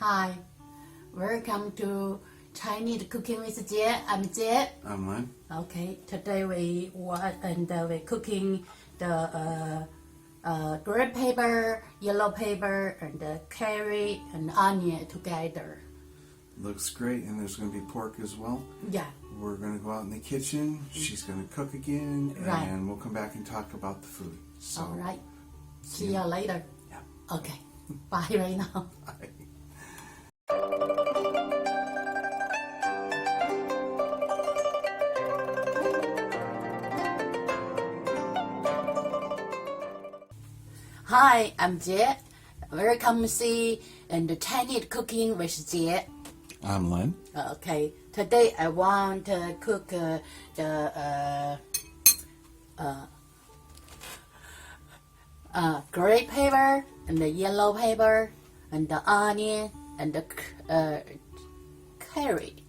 Hi, welcome to Chinese Cooking with Jie. I'm Jie. I'm Len. Okay, today we we're cooking the green pepper, yellow pepper, and the carrot and onion together. Looks great, and there's going to be pork as well. Yeah. We're going to go out in the kitchen. She's going to cook again, Right. and we'll come back and talk about the food. So, All right. See you later. Yeah. Okay. Bye right now. Bye. Hi, I'm Jie. Welcome to see the Chinese Cooking with Jie. I'm Len. Okay, today I want to cook the green pepper and the yellow pepper and the onion and the carrot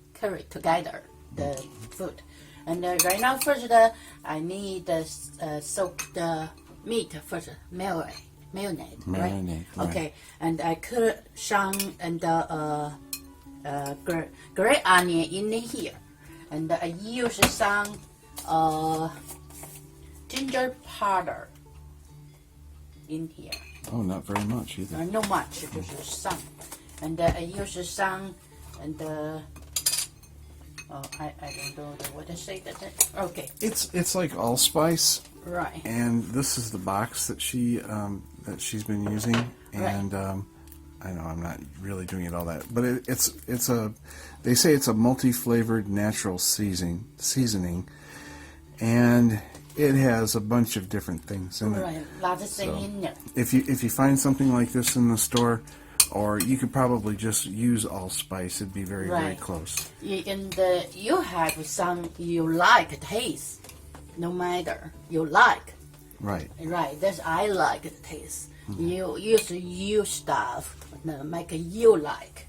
together, the food. And right now, first I need to soak the meat first, marinade, right? Marinade, right. Okay, and I cut some and green onion in here, and I use some ginger powder in here. Oh, not very much either. No much, just some. And I use some and I don't know what to say that. Okay, It's like allspice, right. and this is the box that she's been using, and I know I'm not really doing it all that, but they say it's a multi-flavored natural seasoning, and it has a bunch of different things in it. Right, lots of things in there. If you find something like this in the store, or you could probably just use allspice, it'd be very Right. close. And you have some you like taste, no matter you like. Right. Right, that's I like the taste. You use stuff, make you like.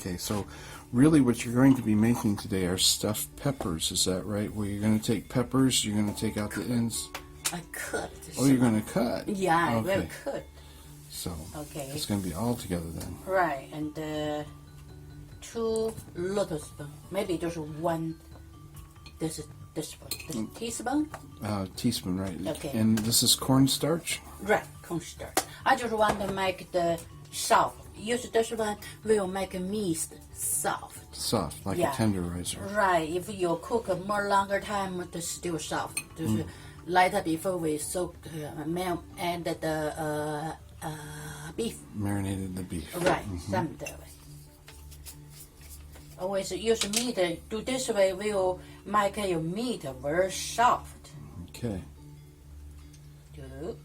Okay, so really what you're going to be making today are stuffed peppers, is that right? Where you're going to take peppers, you're going to take out the ends. I could. Oh, you're going to cut? Yeah, I Okay. will could. So Okay. it's going to be all together then. Right, and 2 little spoon, maybe just one. This teaspoon. Teaspoon, right? Okay. And this is cornstarch? Right, cornstarch. I just want to make the soft. Use this one will make meat soft. Soft, like Yeah. a tenderizer. Right, if you cook a more longer time, it's still soft. Just later before we soak, add the beef. Marinated the beef. Right, some that way. Always use meat. Do this way will make your meat very soft. Okay. 2,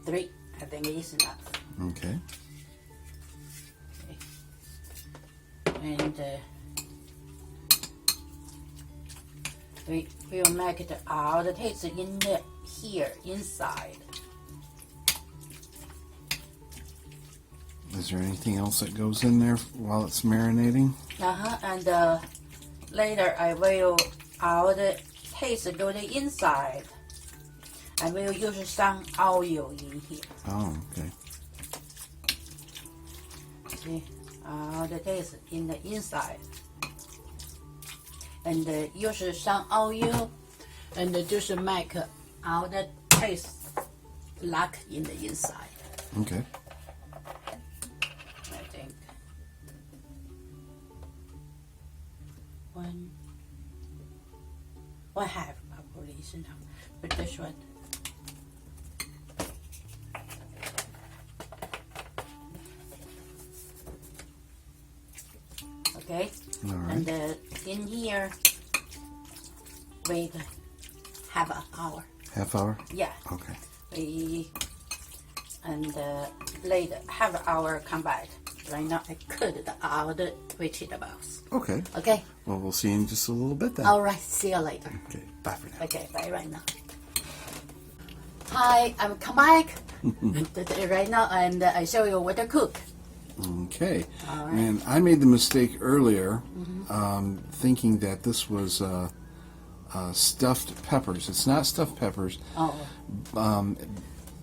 3. I think it's enough. Okay. And we will make it all the taste in here inside. Is there anything else that goes in there while it's marinating? And later I will all the taste go the inside. I will use some oil in here. Oh, okay. See, all the taste in the inside. And use some oil, and just make all the taste like in the inside. Okay. I think one half probably is enough, but this one. Okay, All right. and in here, wait half an hour. Half hour? Yeah, Okay. and later half an hour come back. Right now I cut all the vegetables. Okay. Okay. Well, we'll see you in just a little bit then. All right. See you later. Okay. Bye for now. Okay. Bye right now. Hi, I'm come back right now, and I show you what to cook. Okay. All right. And I made the mistake earlier thinking that this was stuffed peppers. It's not stuffed peppers. Oh.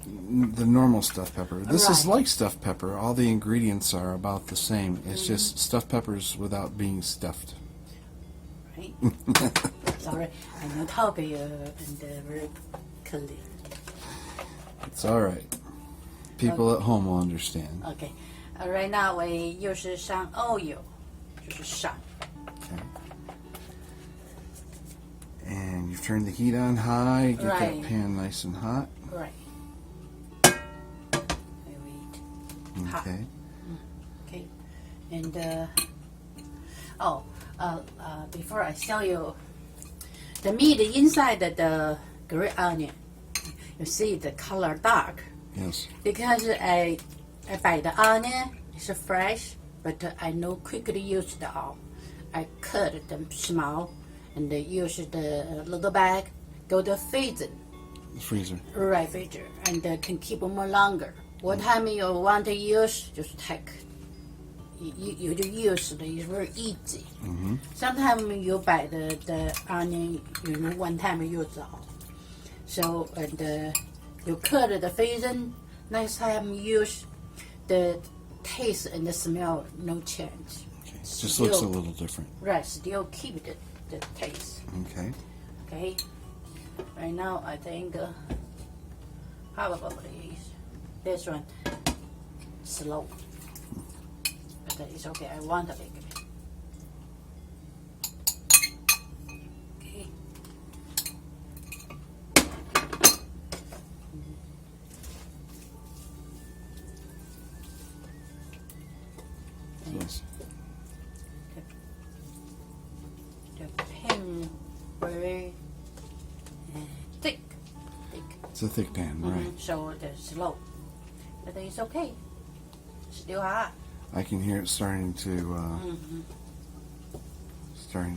the normal stuffed pepper. This is Right. like stuffed pepper. All the ingredients are about the same. It's just stuffed peppers without being stuffed. Right? Sorry, I know talk and very clearly. It's all right. People at home will understand. Okay, right now 我又是上 oil， 就是上。 Okay. And you've turned the heat on high. Get Right. that pan nice and hot. Right. I wait. Hot. Okay. Okay. And before I tell you, the meat inside the green onion, you see the color dark Yes. because I buy the onion. It's fresh, but I no quickly use it all. I cut them small and use the little bag. Go to freezer. The freezer. Right, freezer, and can keep them more longer. What time you want to use, just take. You use it. It's very easy. Mm-hmm. Sometimes you buy the onion, one time you use all. So and you cut the freezer. Next time you use, the taste and the smell no change. Okay. It just looks a little different. Right, still keep the taste. Okay. Okay. Right now, I think probably this one slow, but it's okay. I want to make it. Okay. Yes. The pan very thick. It's a thick pan, right? So the slow, but it's okay. Still hot. I can hear it starting to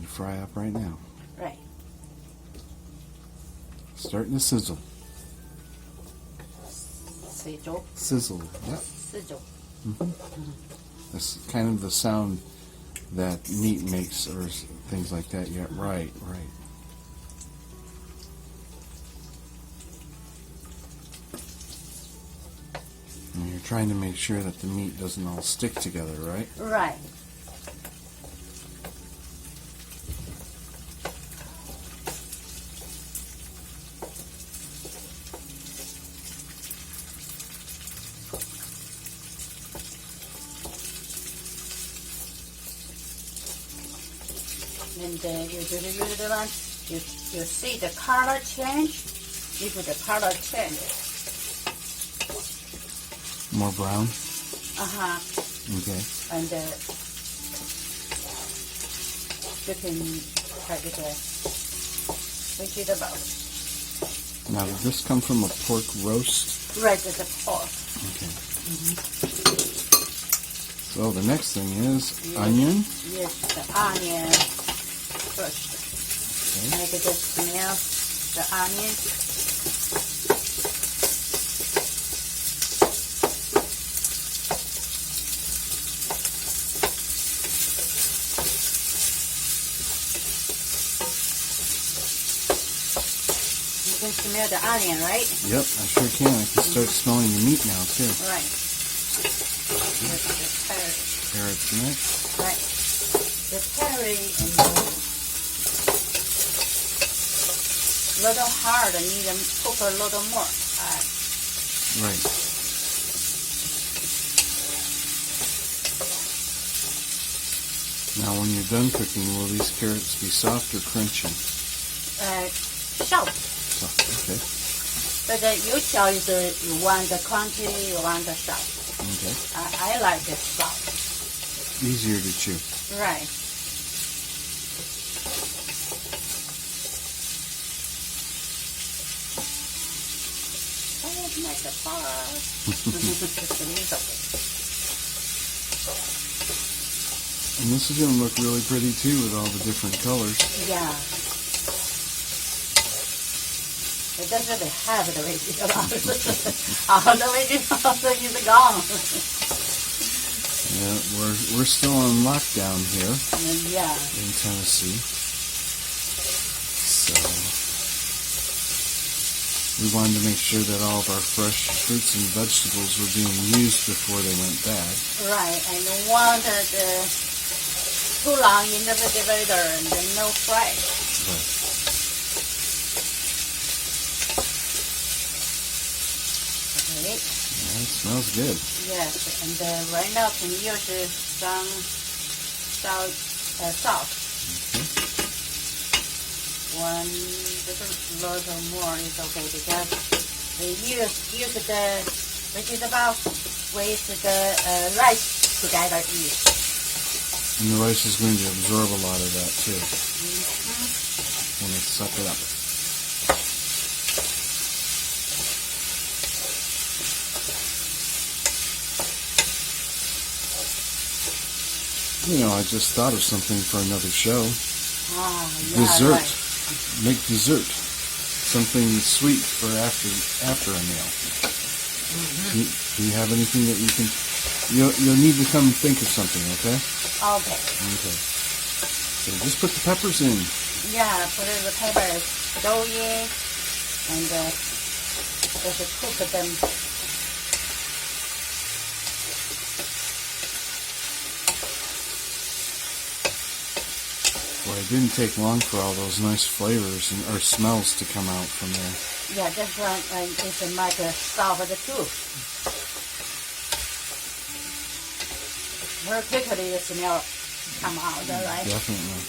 fry up right now. Right. Starting to sizzle. Sizzle. Sizzle. Yep. Sizzle. That's kind of the sound that meat makes, or things like that. Yeah. Right. Right. And you're trying to make sure that the meat doesn't all stick together, right? Right. And you do the usual one. You see the color change. If the color changes. More brown. Okay. Okay. And you can try to vegetable. Now, did this come from a pork roast? Right, the pork. Okay. So the next thing is onion. Yes, the onion first. Okay. Make it smell the onion. You can smell the onion, right? Yep, I sure can. I can start smelling the meat now too. Right. Here's the carrot. Carrots next. Right. The carrot and little hard, need to cook a little more. Right. Now, when you're done cooking, will these carrots be soft or crunchy? Soft. Soft. Okay. But your choice, you want the crunchy, you want the soft. Okay. I like the soft. Easier to chew. Right. Oh, make the far. And this is going to look really pretty too with all the different colors. Yeah. It doesn't really have the vegetables. All the vegetables is gone. Yeah, we're still on lockdown here Yeah. in Tennessee. So We wanted to make sure that all of our fresh fruits and vegetables were being used before they went bad. Right, and want too long in the refrigerator and then no fresh. Right. Okay. Yeah, it smells good. Yes, and right now can use some salt. Okay. One little more is okay because we use the vegetable with the rice together eat. And the rice is going to absorb a lot of that too. When it suck it up. You know, I just thought of something for another show. Yeah, Dessert. Right. Make dessert. Something sweet for after a meal. Do you have anything that you can? You'll need to come think of something, okay? Okay. Okay. So just put the peppers in. Yeah, put the peppers, throw in, and just cook them. Well, it didn't take long for all those nice flavors or smells to come out from there. Yeah, this one is like a soft too. Very quickly the smell come out, right? Definitely.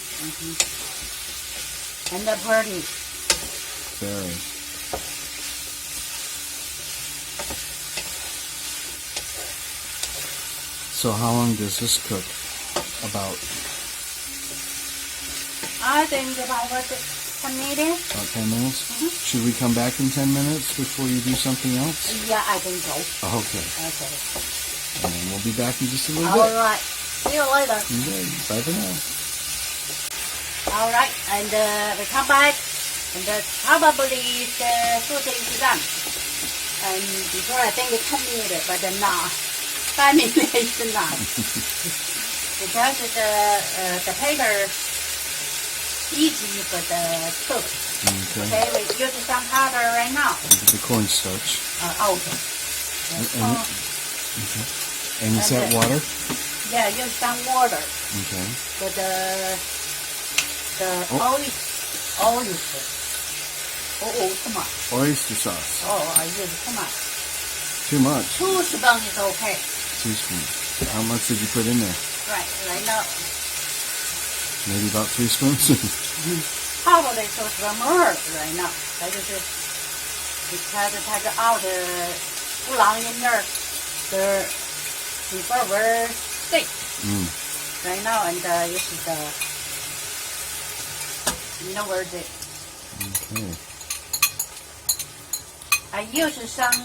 And the pretty. Very. So how long does this cook? About I think about 10 minutes. About 10 minutes? Should we come back in 10 minutes before you do something else? Yeah, I think so. Okay. Okay. And then we'll be back in just a little All bit. right. See you later. Okay. Bye for now. All right, and we come back, and probably the food is done. And before I think it's 10 minutes, but not 5 minutes now. Because the potato easy for the cook. Okay. Okay, we use some powder right now. The cornstarch. Okay. And is that water? Yeah, use some water. Okay. For the oil. Oh, too much. Oyster sauce. Oh, I use too much. Too much. 2 spoons is okay. 2 spoons. How much did you put in there? Right now. Maybe about 3 spoons? Probably so some more right now. That is because it has all the 不狼 in there. The before very thick. Right now, and this is the where the Okay. I use some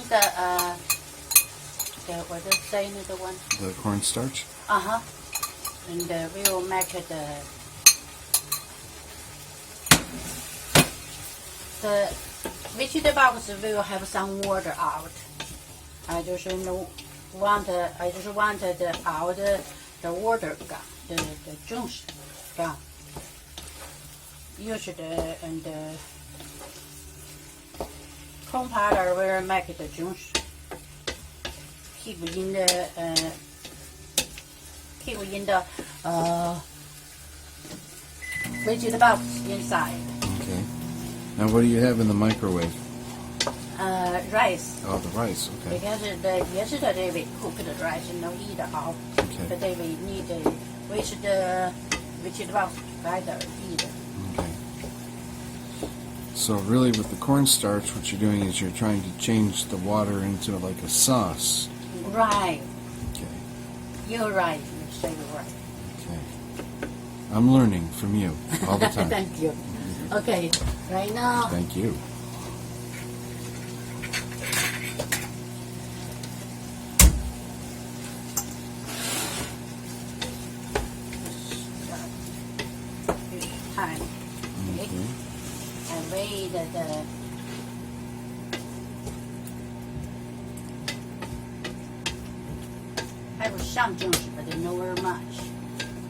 what is saying the one? The cornstarch? And we will make the vegetables will have some water out. I just want the out the water gone, the juice gone. Use and corn powder will make the juice. Keep in the vegetables inside. Okay. Now what do you have in the microwave? Rice. Oh, the rice. Okay. Because yesterday we cooked the rice and no eat all. Okay. Today we need with the vegetables together eat. Okay. So really with the cornstarch, what you're doing is you're trying to change the water into like a sauce. Right. Okay. You're right. You say you're right. Okay. I'm learning from you all the time. Thank you. Okay. Right now. Thank you. Time. Okay. Okay. I weighed the I have some juice, but not very much.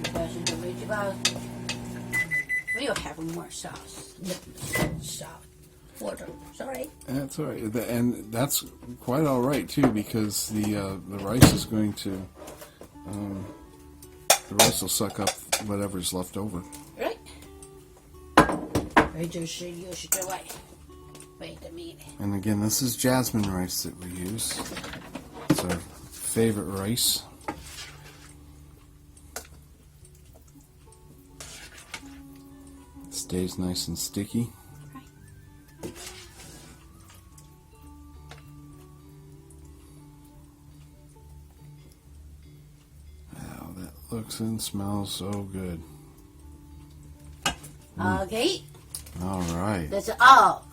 Because the vegetables will have more sauce. Salt. water. Sorry. That's all right, and that's quite all right too, because the rice is going to the rice will suck up whatever's left over. Right. 这就是又是这外味的米。 And again, this is jasmine rice that we use. It's our favorite rice. It stays nice and sticky. Wow, that looks and smells so good. Okay. All right. That's all.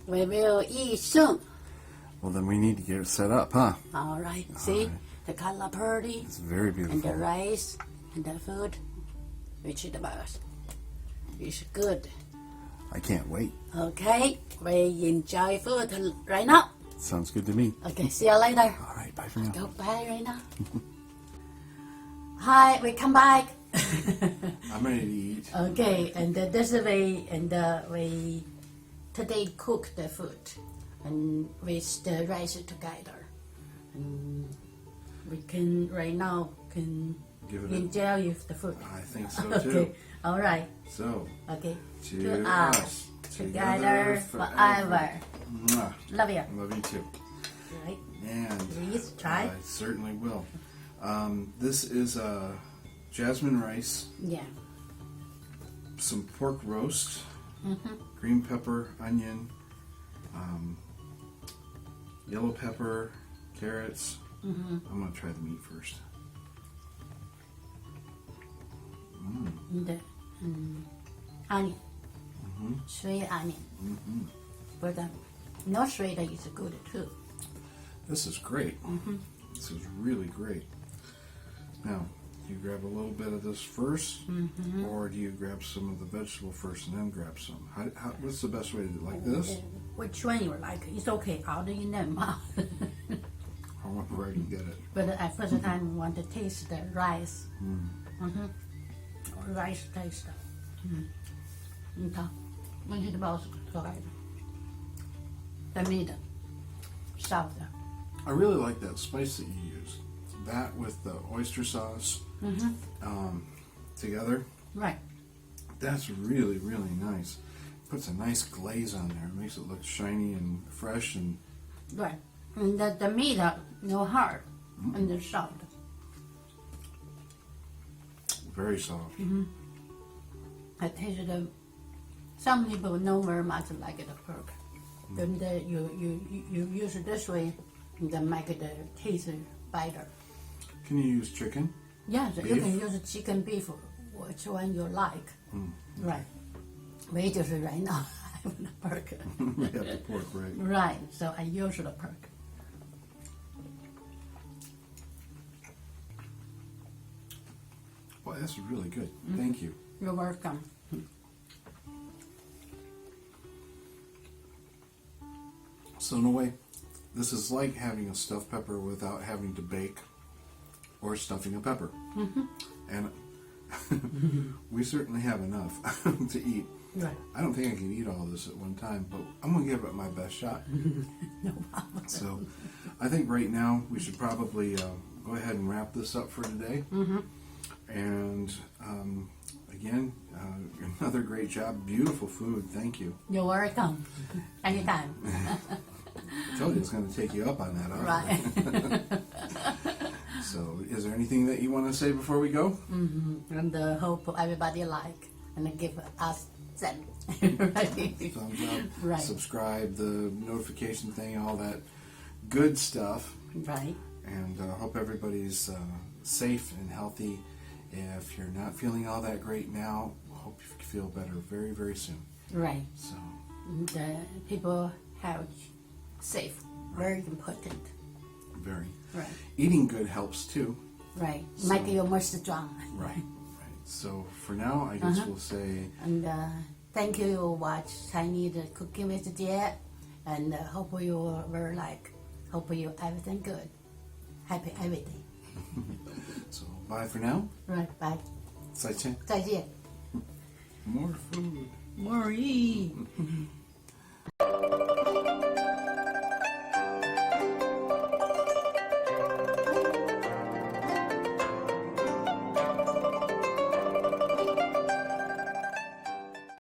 We will eat soon. Well, then we need to get it set up, huh? All right. See right. the color pretty It's very and beautiful. the rice and the food, which is the best. It's good. I can't wait. Okay. We enjoy food right now. Sounds good to me. Okay. See you later. All right, bye for now. Go bye right now. Hi. We come back. I'm ready to eat. Okay, and this way, and we today cook the food, and with the rice together, and we can right now can Give it a- enjoy the food. I think so Okay, too. all right. So, Okay, to us us, together forever. Mwah. Love you. Love you too. Right? And Please try. I certainly will. This is jasmine rice, Yeah. some pork roast, green pepper, onion, yellow pepper, carrots. I'm going to try the meat first. And the onion, sweet onion. But not sweet is good too. This is great. This is really great. Now, do you grab a little bit of this first, or do you grab some of the vegetable first and then grab some? What's the best way to do it? Like this? Which one you like? It's okay. All the in them. However I can get it. But at first time, want to taste the rice. Rice taste. 你看，问题的包是可爱的，在米的，烧的。 I really like that spice that you use. That with the oyster sauce together. Right. That's really, really nice. Puts a nice glaze on there. It makes it look shiny and fresh and Right. And the meat no hard and the soft. very soft. I tasted some people know very much like the pork. Then you use it this way, and then make the taste better. Can you use chicken? Yes, you Beef? can use chicken, beef, which one you like. Right. We just right now have the pork. We have the pork, right? Right. So I use the pork. Well, that's really good. Thank you. You're welcome. So in a way, this is like having a stuffed pepper without having to bake or stuffing a pepper. And we certainly have enough to eat. Right. I don't think I can eat all this at one time, but I'm going to give it my best shot. No problem. So I think right now we should probably go ahead and wrap this up for today. And again, another great job. Beautiful food. Thank you. You're welcome. Anytime. I told you it's going to take you up on that offer. Right. So is there anything that you want to say before we go? And hope everybody like and give us them. Right. Thumbs up, Right. subscribe, the notification thing, all that good stuff. Right. And hope everybody's safe and healthy. If you're not feeling all that great now, hope you feel better very, very soon. Right. So, The people have safe. Very important. very. Right. Eating good helps too. Right. Make you more strong. Right. Right. So for now, I guess we'll say And thank you watch Chinese Cooking with Jie. And hope you were like, hope you everything good. Happy everything. so. Bye for now. Right. Bye. 再见. 再见. More food. More eat.